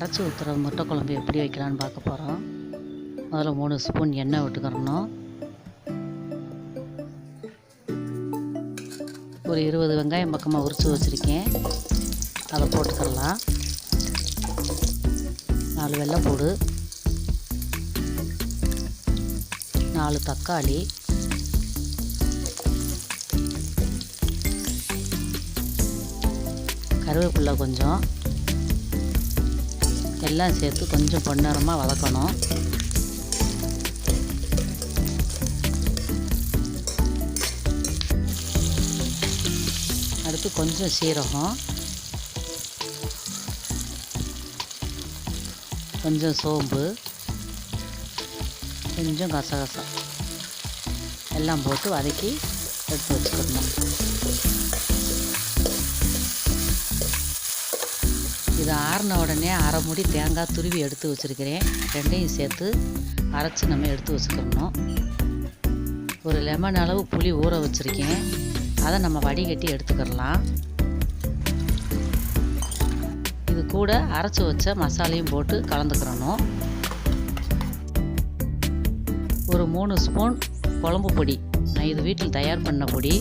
அரைச்சி ஊற்றுற முட்டை குழம்பு எப்படி வைக்கலான்னு பார்க்க போகிறோம். முதல்ல 3 ஸ்பூன் எண்ணெய் விட்டுக்கிறணும். ஒரு 20 வெங்காயம் பக்கமாக உரித்து வச்சுருக்கேன், அதை போட்டுக்கலாம். 4 வெள்ளைப்பூடு, 4 தக்காளி, கருவேப்பிலை கொஞ்சம், எல்லாம் சேர்த்து கொஞ்சம் பொன்னிறமாக வதக்கணும். அடுத்து கொஞ்சம் சீரகம், கொஞ்சம் சோம்பு, கொஞ்சம் கசகசா எல்லாம் போட்டு வதக்கி எடுத்து வச்சுக்கணும். இது ஆறின உடனே அரை மூடி தேங்காய் துருவி எடுத்து வச்சுருக்கிறேன். ரெண்டையும் சேர்த்து அரைச்சி நம்ம எடுத்து வச்சுக்கணும். ஒரு லெமன் அளவு புளி ஊற வச்சுருக்கேன், அதை நம்ம வடிகட்டி எடுத்துக்கிடலாம். இது கூட அரைச்சி வச்ச மசாலையும் போட்டு கலந்துக்கிறணும். ஒரு 3 ஸ்பூன் குழம்பு பொடி, நான் இது வீட்டில் தயார் பண்ண பொடி,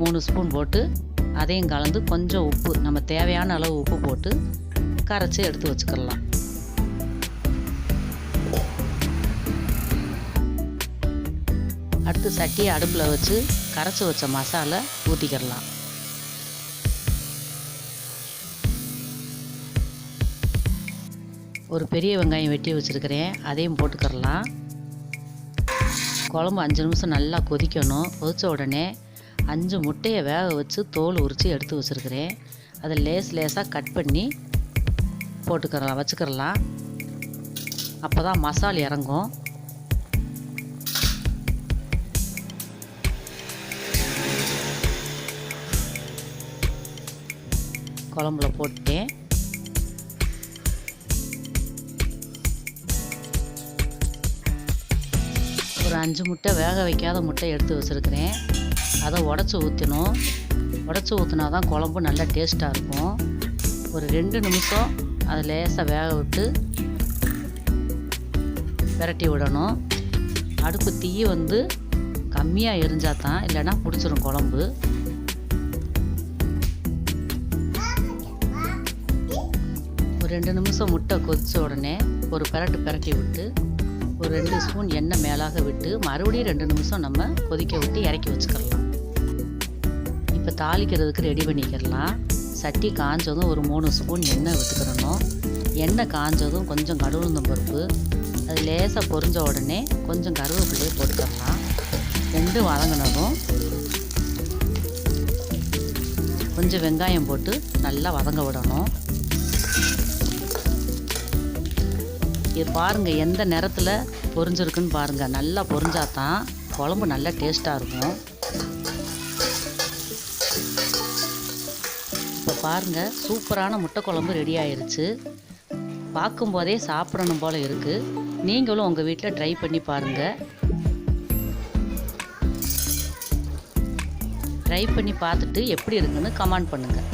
3 ஸ்பூன் போட்டு அதையும் கலந்து கொஞ்சம் உப்பு, நம்ம தேவையான அளவு உப்பு போட்டு கரைச்சி எடுத்து வச்சுக்கலாம். அடுத்து சட்டியை அடுப்பில் வச்சு கரைச்சி வச்ச மசாலா ஊற்றிக்கிடலாம். ஒரு பெரிய வெங்காயம் வெட்டி வச்சுருக்கிறேன், அதையும் போட்டுக்கிடலாம். குழம்பு 5 நிமிஷம் நல்லா கொதிக்கணும். கொதித்த உடனே 5 முட்டையை வேக வச்சு தோல் உரித்து எடுத்து வச்சுருக்கிறேன், அதை லேசாக கட் பண்ணி வச்சுக்கிறலாம். அப்போ தான் மசால் இறங்கும். குழம்புல போட்டேன். ஒரு 5 முட்டை வேக வைக்காத முட்டை எடுத்து வச்சுருக்கிறேன், அதை உடச்சி ஊற்றணும். உடச்சி ஊற்றினா தான் குழம்பு நல்லா டேஸ்ட்டாக இருக்கும். ஒரு 2 நிமிஷம் அதை லேசாக வேக விட்டு விரட்டி விடணும். அடுப்பு தீ கம்மியாக எரிஞ்சால் தான், இல்லைன்னா பிடிச்சிரும் குழம்பு. ஒரு 2 நிமிஷம் முட்டை கொதித்த உடனே ஒரு பிரட்டி விட்டு ஒரு 2 ஸ்பூன் எண்ணெய் மேலாக விட்டு மறுபடியும் 2 நிமிஷம் நம்ம கொதிக்க விட்டு இறக்கி வச்சுக்கலாம். இப்போ தாளிக்கிறதுக்கு ரெடி பண்ணிக்கிடலாம். சட்டி காஞ்சதும் ஒரு 3 ஸ்பூன் எண்ணெய் விட்டுக்கிறணும். எண்ணெய் காஞ்சதும் கொஞ்சம் கடுகுளுந்தம் பருப்பு, அது லேசாக பொரிஞ்ச உடனே கொஞ்சம் கருவேப்பிலையை போட்டுக்கிடலாம். 2 வதங்கினதும் கொஞ்சம் வெங்காயம் போட்டு நல்லா வதங்க விடணும். இது பாருங்கள், எந்த நேரத்தில் பொரிஞ்சிருக்குன்னு பாருங்கள். நல்லா பொரிஞ்சாதான் குழம்பு நல்லா டேஸ்ட்டாக இருக்கும். இப்போ பாருங்கள், சூப்பரான முட்டை குழம்பு ரெடி ஆயிடுச்சு. பார்க்கும்போதே சாப்பிடணும் போல் இருக்குது. நீங்களும் உங்கள் வீட்டில் ட்ரை பண்ணி பாருங்கள். ட்ரை பண்ணி பார்த்துட்டு எப்படி இருக்குன்னு கமெண்ட் பண்ணுங்கள்.